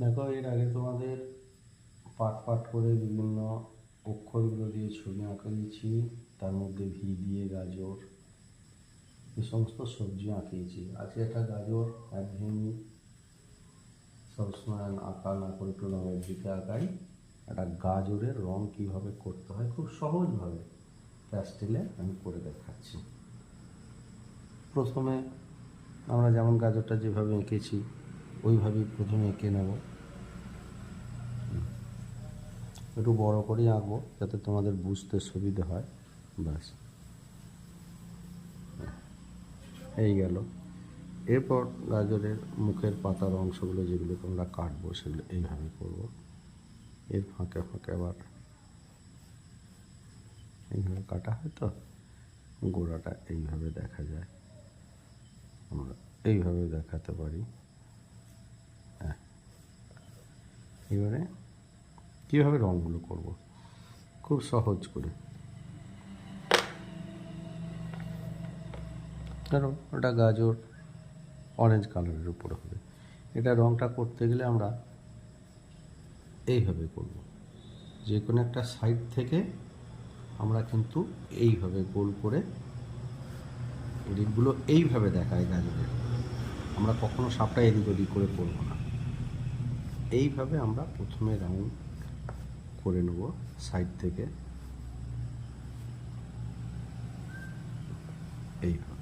দেখো, এর আগে তোমাদের পাট পাট করে বিভিন্ন অক্ষরগুলো দিয়ে ছবি আঁকা দিয়েছি, তার মধ্যে ভি দিয়ে গাজর, এই সমস্ত সবজি আঁকিয়েছি। আজকে একটা গাজর একঘেয়েমি সবসময় আঁকা না করে একটু রঙের দিকে আঁকাই। একটা গাজরের রং কীভাবে করতে হয় খুব সহজভাবে প্যাস্টেলে আমি করে দেখাচ্ছি। প্রথমে আমরা যেমন গাজরটা যেভাবে এঁকেছি ওইভাবেই প্রথমে এঁকে নেব। একটু বড় করেই আঁকবো যাতে তোমাদের বুঝতে সুবিধে হয়। ব্যাস, এই গেল। এরপর গাজরের মুখের পাতার অংশগুলো যেগুলো তোমরা কাটবো সেগুলো এইভাবে করবো। এর ফাঁকে ফাঁকে আবার এইভাবে কাটা হয়, তো গোড়াটা এইভাবে দেখা যায়, আমরা এইভাবে দেখাতে পারি। হ্যাঁ, এবারে কীভাবে রঙগুলো করব খুব সহজ করে। কারণ ওটা গাজর অরেঞ্জ কালারের উপর হবে, এটা রঙটা করতে গেলে আমরা এইভাবে করব। যে কোনো একটা সাইড থেকে আমরা কিন্তু এইভাবে গোল করে এদিকগুলো এইভাবে দেখায় গাজরের, আমরা কখনো সাপটা এদিক ওদিক করে করব না। এইভাবে আমরা প্রথমে রাউন্ড করে নেব সাইড থেকে, এইভাবে।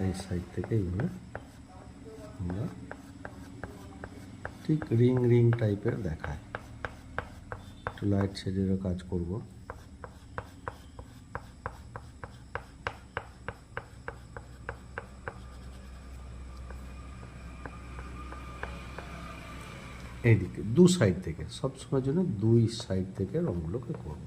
এই সাইড থেকে এইভাবে আমরা ঠিক রিং রিং টাইপের দেখায়, একটু লাইট শেডেরও কাজ করব। এইদিকে দু সাইড থেকে, সবসময়ের জন্য দুই সাইড থেকে রঙগুলোকে করব।